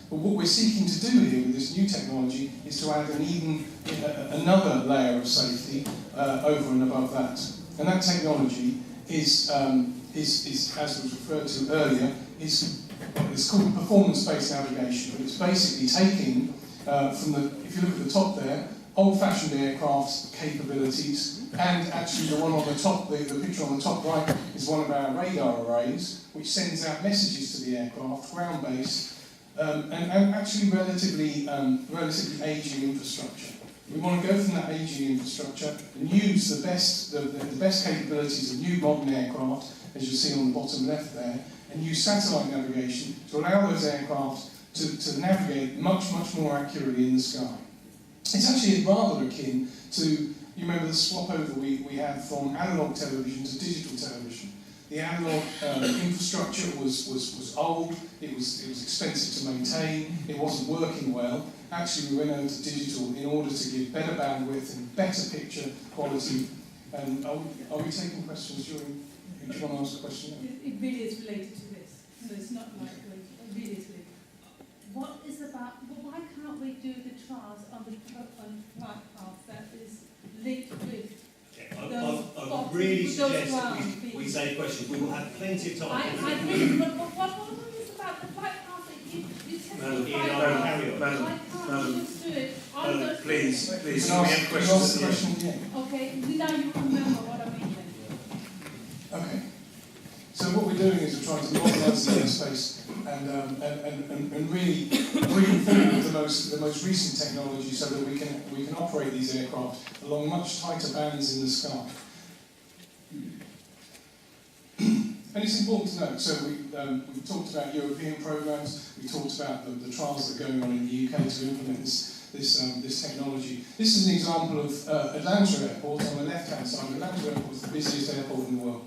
But what we're seeking to do here with this new technology is to add another layer of safety over and above that. And that technology is as was referred to earlier, it's called performance-based navigation. But it's basically taking if you look at the top there, old-fashioned aircraft capabilities, and actually the one on the top, the picture on the top right is one of our radar arrays, which sends out messages to the aircraft, ground-based, and actually relatively aging infrastructure. We want to go from that aging infrastructure and use the best capabilities of new modern aircraft, as you see on the bottom left there, and use satellite navigation to allow those aircraft to navigate much, much more accurately in the sky. It's actually rather akin to, you remember the swap over we had from analog television to digital television. The analog infrastructure was old, it was expensive to maintain, it wasn't working well. Actually, we went over to digital in order to give better bandwidth and better picture quality. And are we taking questions during? Do you want to ask a question? It really is related to this, so it's not like it really is related. What is about? Why can't we do the trials on the flight path that is linked with? I really suggest that we say questions. We will have plenty of time. I think, but what is about the flight path that you test the flight path? Madam, Just do it. please, we have questions. Okay, now you remember what I mean then. Okay. So what we're doing is we're trying to modernise the airspace and really bring forward the most recent technology so that we can operate these aircraft along much tighter bands in the sky. And it's important to note, so we've talked about European programmes, we talked about the trials that are going on in the UK to implement this technology. This is an example of Atlanta Airport on the left-hand side. Atlanta Airport is the busiest airport in the world.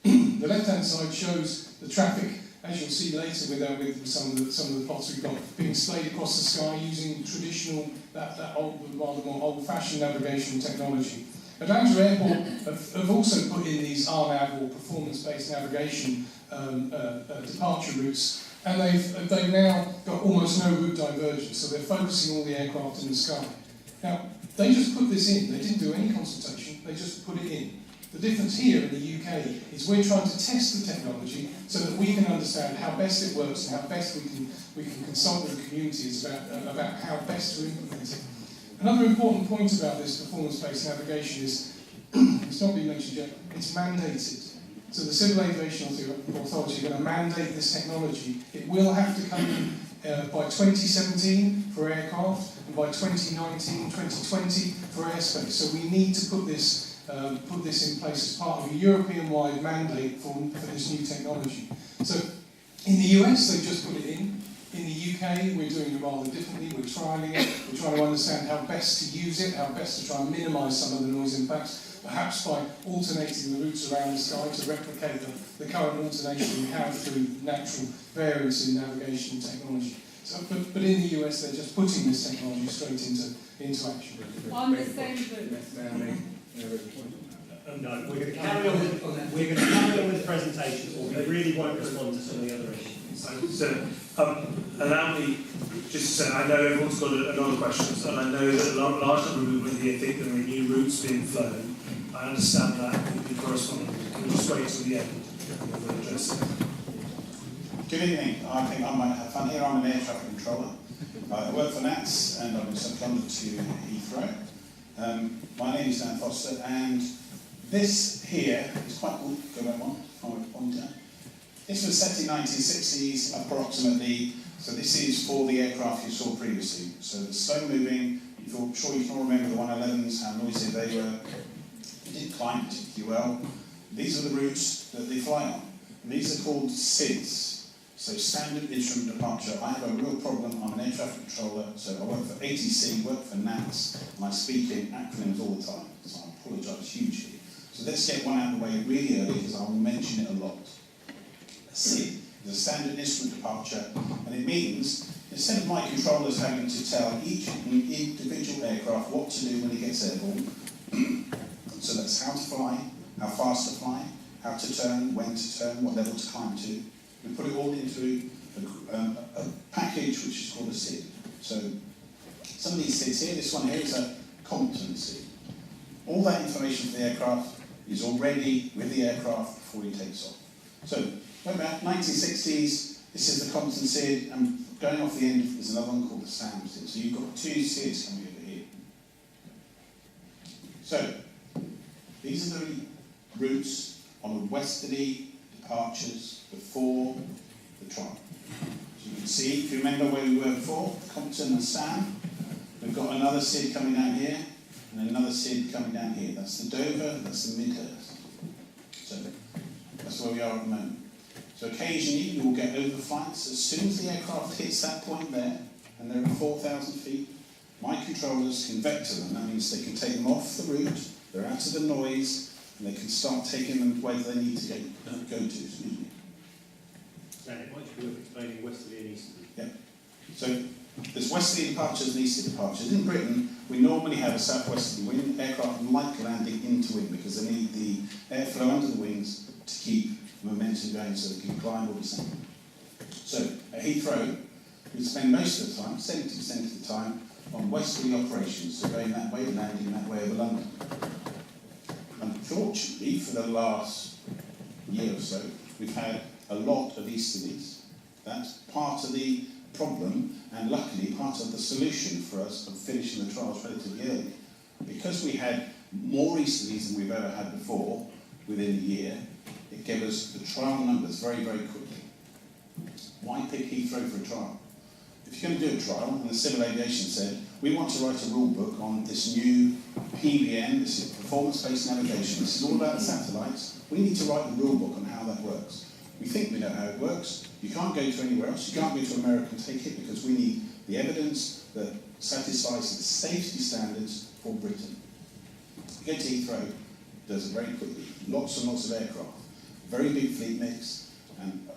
The left-hand side shows the traffic, as you'll see later with some of the plots we've got, being splayed across the sky using traditional, that old, rather more old-fashioned navigation technology. Atlanta Airport have also put in these RNAV, or performance-based navigation departure routes, and they've now got almost no route divergence, so they're focusing all the aircraft in the sky. Now, they just put this in, they didn't do any consultation, they just put it in. The difference here in the UK is we're trying to test the technology so that we can understand how best it works and how best we can consult with the communities about how best to implement it. Another important point about this performance-based navigation is, it's not been mentioned yet, it's mandated. So the Civil Aviation Authority are going to mandate this technology. It will have to come in by 2017 for aircraft and by 2019, 2020 for airspace. So we need to put this in place as part of a European-wide mandate for this new technology. So in the US, they've just put it in. In the UK, we're doing it rather differently. We're trialling it. We're trying to understand how best to use it, how best to try and minimise some of the noise impacts, perhaps by alternating the routes around the sky to replicate the current alternation we have through natural variance in navigation technology. So, but in the US, they're just putting this technology straight into action. On the same route. No, we're going to carry on with the presentations, or we really won't respond to some of the other issues. So, allow me just to say, I know everyone's got another questions, and I know that a large number of people here think there are new routes being flown. I understand that with the corresponding. Can we just wait till the end and we'll address it? Good evening. I think I might have fun here. I'm an air traffic controller. I work for NATS and I've been seconded to Heathrow. My name is Dan Foster, and this here is quite cool. Go back one. Pointer. This was set in 1960s approximately, so this is for the aircraft you saw previously. So the slow moving, I'm sure you can all remember the 111s, how noisy they were. They didn't climb particularly well. These are the routes that they fly on. And these are called SIDs, so Standard Instrument Departure. I have a real problem. I'm an air traffic controller, so I work for ATC, work for NATS, and I speak in acronyms all the time, so I apologise hugely. So let's get one out of the way really early, because I will mention it a lot. A SID is a Standard Instrument Departure, and it means, instead of my controllers having to tell each individual aircraft what to do when it gets airborne, so that's how to fly, how fast to fly, how to turn, when to turn, what level to climb to, we put it all into a package which is called a SID. So some of these SIDs here, this one here is a competent SID. All that information for the aircraft is already with the aircraft before he takes off. So, about 1960s, this is the competent SID, and going off the end is another one called the SAM SID. So you've got two SIDs coming over here. So, these are the routes on the westerly departures before the trial. So you can see, if you remember where we were before, Compton and Sam, we've got another SID coming down here, and another SID coming down here. That's the Dover, that's the Midhurst. So that's where we are at the moment. So occasionally you will get overflights. As soon as the aircraft hits that point there, and they're at 4,000 feet, my controllers can vector them. That means they can take them off the route, they're out of the noise, and they can start taking them where they need to go to. Excuse me. Jennett, might you be worth explaining westerly and easterly? Yeah. So there's westerly departures and easterly departures. In Britain, we normally have a southwesterly wind. Aircraft like landing into wind because they need the airflow under the wings to keep momentum going so they can climb or descend. So at Heathrow, we spend most of the time, 70% of the time, on westerly operations, so going that way, landing that way over London. Unfortunately, for the last year or so, we've had a lot of easterlies. That's part of the problem, and luckily part of the solution for us of finishing the trials relatively early. Because we had more easterlies than we've ever had before within a year, it gave us the trial numbers very, very quickly. Why pick Heathrow for a trial? If you're going to do a trial, and the Civil Aviation said, we want to write a rule book on this new PBN, this is performance-based navigation, this is all about the satellites, we need to write a rule book on how that works. We think we know how it works. You can't go to anywhere else. You can't go to America and take it because we need the evidence that satisfies the safety standards for Britain. You go to Heathrow, does it very quickly. Lots and lots of aircraft. Very big fleet mix. And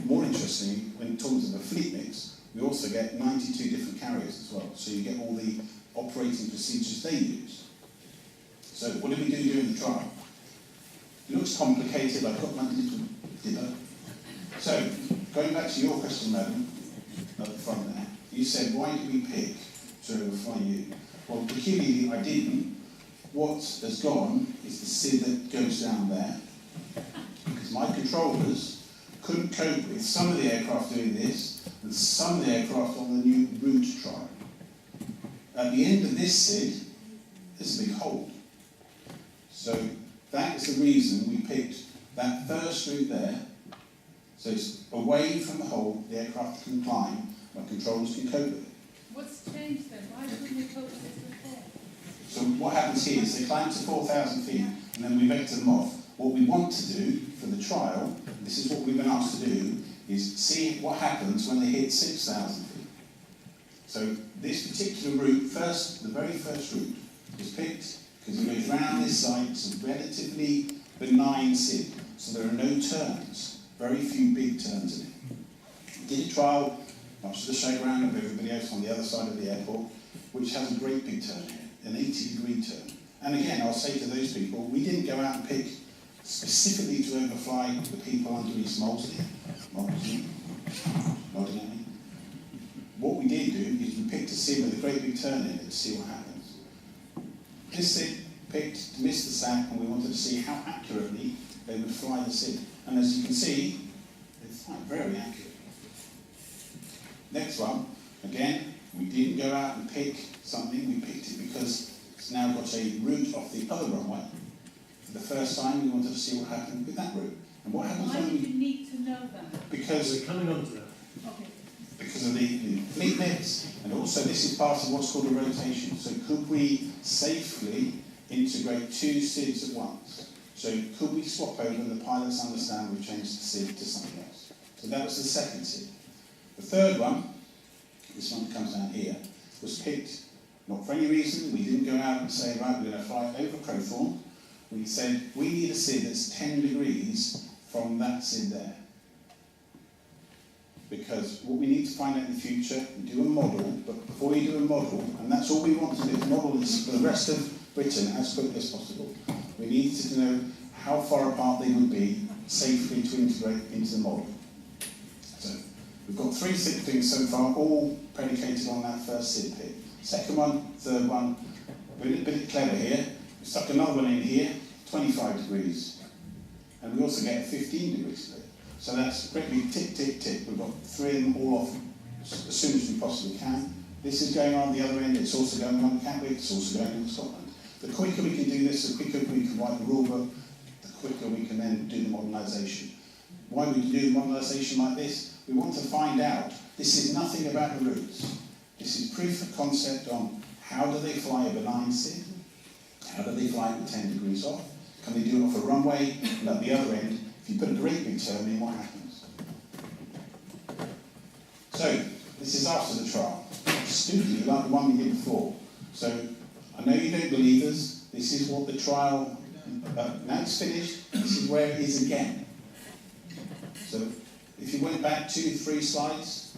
more interestingly, when talking about the fleet mix, we also get 92 different carriers as well. So you get all the operating procedures they use. So what did we do during the trial? It looks complicated. I've got my little dipper. So, going back to your question, madam, at the front there, you said, why did we pick to overfly you? Well, peculiarly, I didn't. What has gone is the SID that goes down there, because my controllers couldn't cope with some of the aircraft doing this, and some of the aircraft on the new route trial. At the end of this SID, there's a big hole. So, that is the reason we picked that first route there. So it's away from the hole, the aircraft can climb, my controllers can cope with it. What's changed then? Why couldn't they cope with this before? So what happens here is they climb to 4,000 feet, and then we vector them off. What we want to do for the trial, this is what we've been asked to do, is see what happens when they hit 6,000 feet. So this particular route, the very first route, was picked because it goes round this site. It's a relatively benign SID, so there are no turns. Very few big turns in it. We did a trial, much to the chagrin of everybody else on the other side of the airport, which has a great big turn here, an 80-degree turn. And again, I'll say to those people, we didn't go out and pick specifically to overfly the people under East Molesey. Nodding at me. What we did do is we picked a SID with a great big turn in it to see what happens. This SID picked to miss the SAC, and we wanted to see how accurately they would fly the SID. And as you can see, they fly very accurately. Next one, again, we didn't go out and pick something, we picked it because it's now got a route off the other runway. For the first time, we wanted to see what happened with that route. And what happens Why when did you need to know that? Because We're coming on to that. Okay. because of the fleet mix, and also this is part of what's called a rotation. So could we safely integrate two SIDs at once? So could we swap over and the pilots understand we've changed the SID to something else? So that was the second SID. The third one, this one that comes down here, was picked not for any reason. We didn't go out and say, right, we're going to fly over Crowthorne. We said, we need a SID that's 10 degrees from that SID there. Because what we need to find out in the future, we do a model, but before you do a model, and that's all we want to do, model this for the rest of Britain as quickly as possible. We need to know how far apart they would be safely to integrate into the model. So We've got 3 SID things so far, all predicated on that first SID pit. Second one, third one, we're a bit clever here. We stuck another one in here, 25 degrees. And we also get a 15 degree split. So that's quickly tick, tick, tick. We've got 3 of them all off as soon as we possibly can. This is going on the other end, it's also going on Catwick, it's also going on Scotland. The quicker we can do this, the quicker we can write the rule book, the quicker we can then do the modernisation. Why we do the modernisation like this? We want to find out, this is nothing about the routes. This is proof of concept on how do they fly a benign SID, how do they fly with 10 degrees off, can they do it off a runway, and at the other end, if you put a great big term in, what happens? So, this is after the trial. Stupidly, like the one we did before. So, I know you don't believe us, this is what the trial, now it's finished, this is where it is again. So, if you went back 2, 3 slides,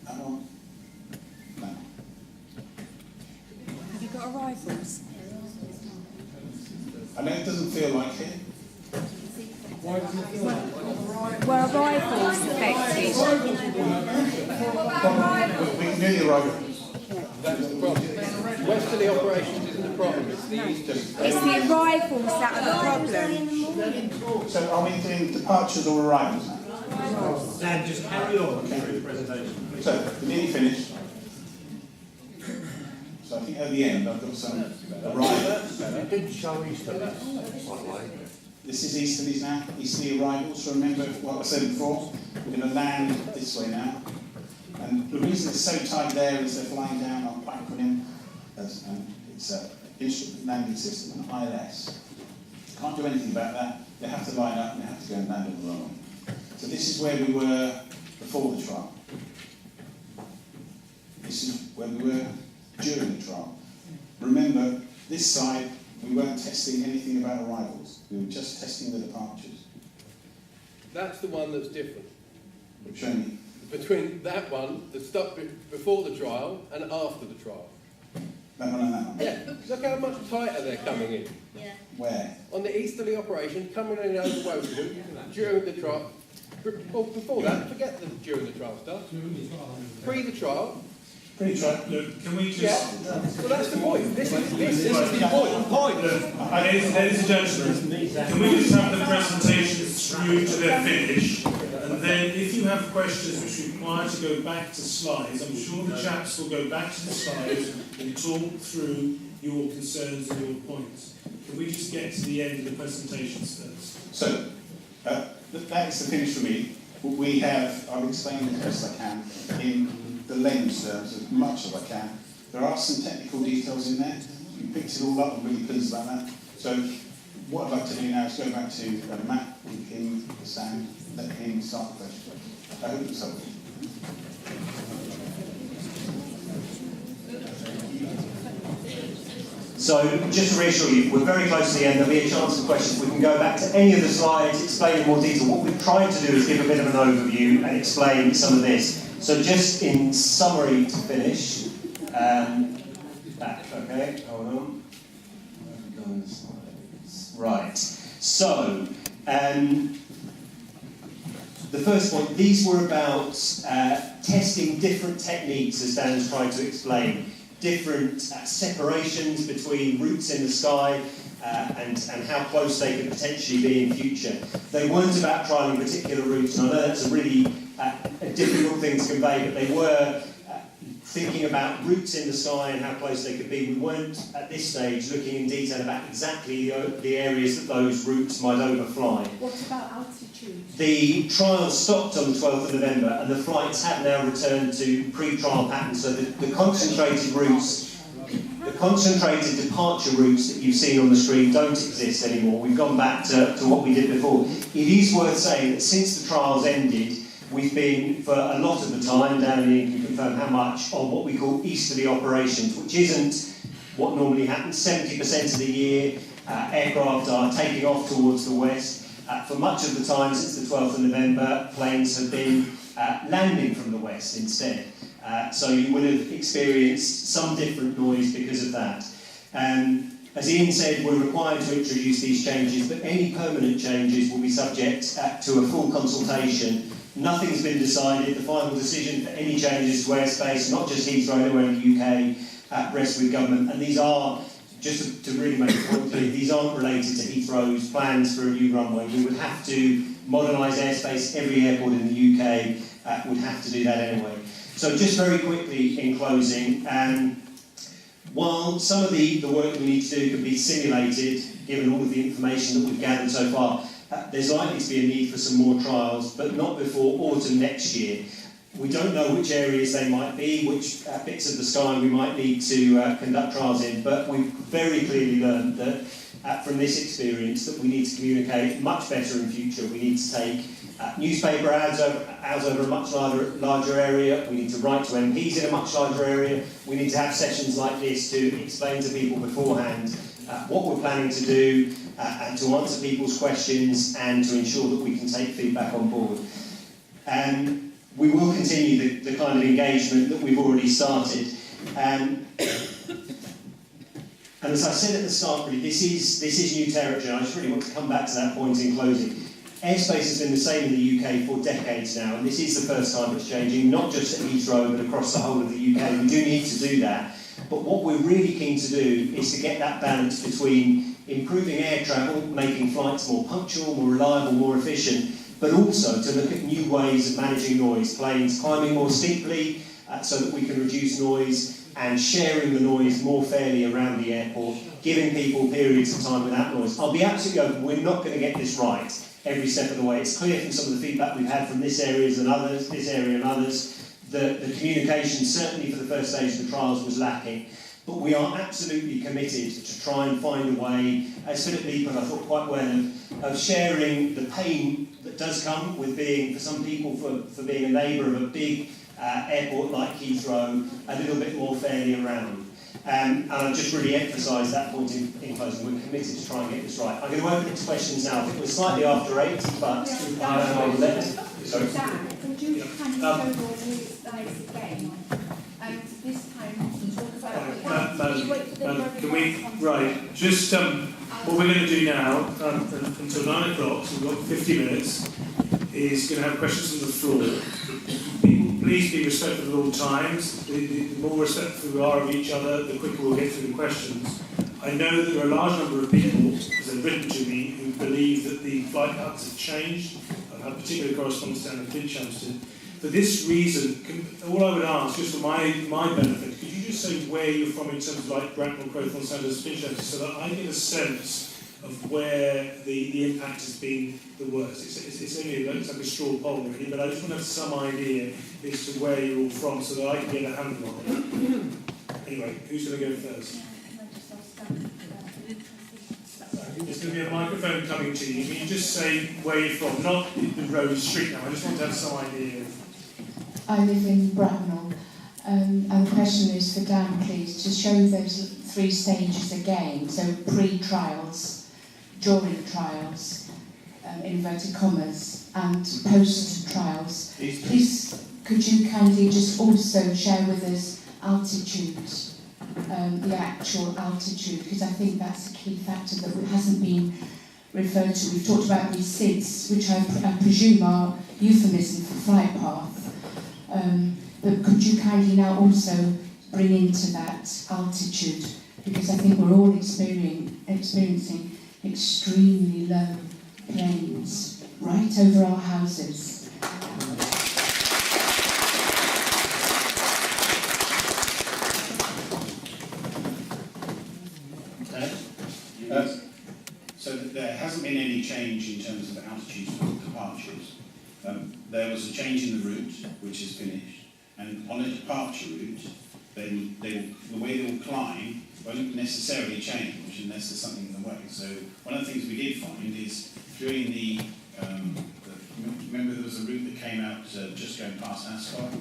that one, no. Have you got arrivals? I know it doesn't feel like it. Why doesn't it feel like it? Were arrivals affected? We can do the arrival. That's the problem. Westerly operations isn't the problem, it's the easterly. It's the arrivals that are the problem. So are we doing departures or arrivals now? Dan, just carry on through the presentation. So, we're nearly finished. So I think at the end I've got some arrivals. It didn't show easterly, by the way. This is easterlies now, easterly arrivals. So remember what I said before, we're going to land this way now. And the reason it's so tight there is they're flying down on Bracknell. It's an instrument landing system, an ILS. Can't do anything about that. They have to line up and they have to go and land on the runway. So this is where we were before the trial. This is where we were during the trial. Remember, this side, we weren't testing anything about arrivals. We were just testing the departures. That's the one that's different. Show me. Between that one, the stuff before the trial and after the trial. That one and that one. Yeah, look how much tighter they're coming in. Yeah. Where? On the easterly operation, coming in over Woking during the trial. Well, before that, forget the during the trial stuff. Pre the trial. Pretty trial. Look, can we just... Yeah. Well, that's the point. This is the point. Look, ladies and gentlemen, can we just have the presentations through to their finish? And then if you have questions which require to go back to slides, I'm sure the chaps will go back to the slides and talk through your concerns and your points. Can we just get to the end of the presentations first? So, that is the finish for me. I've explained it as best I can in the layman's terms, as much as I can. There are some technical details in there. We picked it all up, I'm really pleased about that. So, what I'd like to do now is go back to Matt, give him the stand, let him start the question. I hope it's helpful. So, just to reassure you, we're very close to the end. There'll be a chance for questions. We can go back to any of the slides, explain in more detail. What we've tried to do is give a bit of an overview and explain some of this. So, just in summary to finish, okay, hold on. Right. So, the first point, these were about testing different techniques, as Dan's tried to explain. Different separations between routes in the sky and how close they could potentially be in future. They weren't about trialling particular routes, and I know that's a really a difficult thing to convey, but they were thinking about routes in the sky and how close they could be. We weren't, at this stage, looking in detail about exactly the areas that those routes might overfly. What about altitude? The trial stopped on the 12th of November, and the flights have now returned to pre-trial patterns. So the concentrated routes, the concentrated departure routes that you've seen on the screen don't exist anymore. We've gone back to what we did before. It is worth saying that since the trials ended, we've been, for a lot of the time, Danny can confirm how much, on what we call easterly operations, which isn't what normally happens. 70% of the year, aircraft are taking off towards the west. For much of the time since the 12th of November, planes have been landing from the west instead. So you would have experienced some different noise because of that. As Ian said, we're required to introduce these changes, but any permanent changes will be subject to a full consultation Nothing's been decided. The final decision for any changes to airspace, not just Heathrow, anywhere in the UK, rests with government. And these are, just to really make a point clear, these aren't related to Heathrow's plans for a new runway. We would have to modernise airspace. Every airport in the UK would have to do that anyway. So just very quickly in closing, while some of the work we need to do can be simulated, given all of the information that we've gathered so far, there's likely to be a need for some more trials, but not before autumn next year. We don't know which areas they might be, which bits of the sky we might need to conduct trials in, but we've very clearly learned that from this experience that we need to communicate much better in future. We need to take newspaper ads over a much larger area. We need to write to MPs in a much larger area. We need to have sessions like this to explain to people beforehand what we're planning to do, and to answer people's questions and to ensure that we can take feedback on board. We will continue the kind of engagement that we've already started. And as I said at the start, really, this is new territory, and I just really want to come back to that point in closing. Airspace has been the same in the UK for decades now, and this is the first time it's changing, not just at Heathrow, but across the whole of the UK. We do need to do that. But what we're really keen to do is to get that balance between improving air travel, making flights more punctual, more reliable, more efficient, but also to look at new ways of managing noise, planes climbing more steeply so that we can reduce noise, and sharing the noise more fairly around the airport, giving people periods of time without noise. I'll be absolutely open, we're not going to get this right every step of the way. It's clear from some of the feedback we've had from this area and others, that the communication, certainly for the first stage of the trials, was lacking. But we are absolutely committed to try and find a way, as Phillip Lee put, I thought quite well, of sharing the pain that does come with being, for some people, for being a neighbour of a big airport like Heathrow, a little bit more fairly around. And I'll just really emphasise that point in closing. We're committed to try and get this right. I'm going to open it to questions now. I think we're slightly after 8, but I'll let... Sorry. Dan, could you kind of show all the slides again? And this time to talk about... Can we... Right, just what we're going to do now, until 9 o'clock, so we've got 50 minutes, is going to have questions from the floor. People, please be respectful of all times. The more respectful we are of each other, the quicker we'll get through the questions. I know that there are a large number of people, as they've written to me, who believe that the flight patterns have changed. I've had particular correspondence down in Finchampstead. For this reason, all I would ask, just for my benefit, could you just say where you're from in terms of like Bracknell, Great Hollands, Finchampstead, so that I get a sense of where the impact has been the worst. It's only it looks like a straw poll really, but I just want to have some idea as to where you're all from so that I can get a handle on it. Anyway, who's going to go first? There's going to be a microphone coming to you. Can you just say where you're from? Not the road, street now. I just want to have some idea. I live in Bracknell. And the question is for Dan, please, to show those 3 stages again. So pre-trials, during trials, inverted commas, and post-trials. Please, could you kindly just also share with us altitude, the actual altitude, because I think that's a key factor that hasn't been referred to. We've talked about these SIDS, which I presume are euphemism for flight path. But could you kindly now also bring into that altitude, because I think we're all experiencing extremely low planes right over our houses. So there hasn't been any change in terms of altitudes for departures. There was a change in the route, which is finished, and on a departure route, the way they will climb won't necessarily change unless there's something in the way. So one of the things we did find is during remember there was a route that came out just going past Ascot.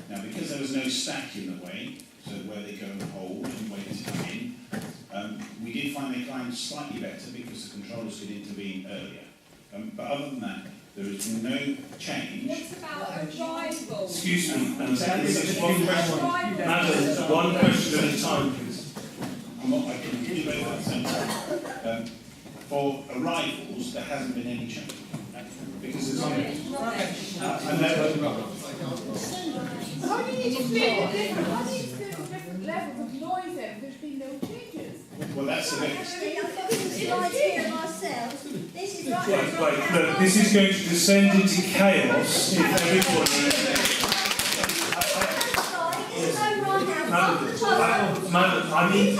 Now because there was no stack in the way, so where they go and hold and wait to come in, we did find they climbed slightly better because the controllers could intervene earlier. But other than that, there is no change. What about arrival? Excuse me, this is one question. Madam, one question at a time, please. I can give you both at the same time. For arrivals, there hasn't been any change. because it's on it. And then, How do you explain the different levels of noise then? There's been no changes. well, that's the next. Wait, look, this is going to descend into chaos if everybody... Madam, I mean...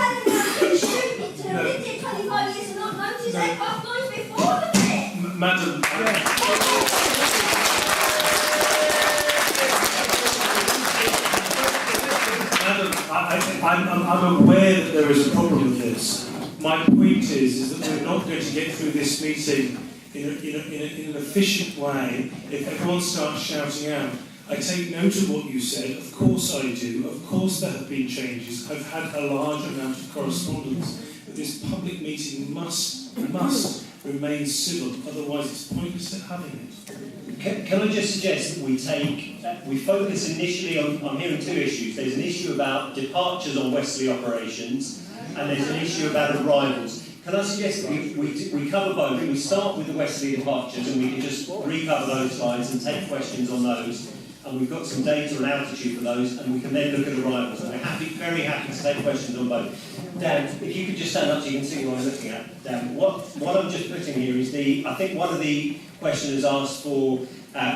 Madam... I'm aware that there is a problem with this. My point is that we're not going to get through this meeting in an efficient way if everyone starts shouting out. I take note of what you said, of course I do, of course there have been changes, I've had a large amount of correspondence, but this public meeting must remain civil, otherwise it's pointless at having it. Can I just suggest that we focus initially on, I'm hearing two issues. There's an issue about departures on Westerly operations, and there's an issue about arrivals. Can I suggest that we cover both? We start with the Westerly departures, and we can just recover those slides and take questions on those. And we've got some data and altitude for those, and we can then look at arrivals. And we're very happy to take questions on both. Dan, if you could just stand up so you can see what I'm looking at. Dan, what I'm just putting here is I think one of the questioners asked for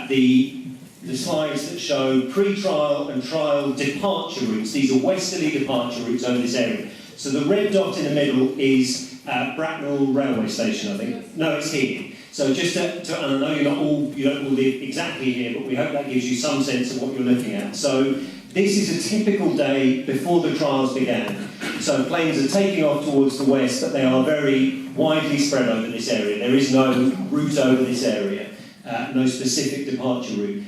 the slides that show pre-trial and trial departure routes. These are westerly departure routes over this area. So the red dot in the middle is Bracknell railway station, I think. No, it's here. So just and I know you don't all live exactly here, but we hope that gives you some sense of what you're looking at. So this is a typical day before the trials began. So planes are taking off towards the west, but they are very widely spread over this area. There is no route over this area, no specific departure route.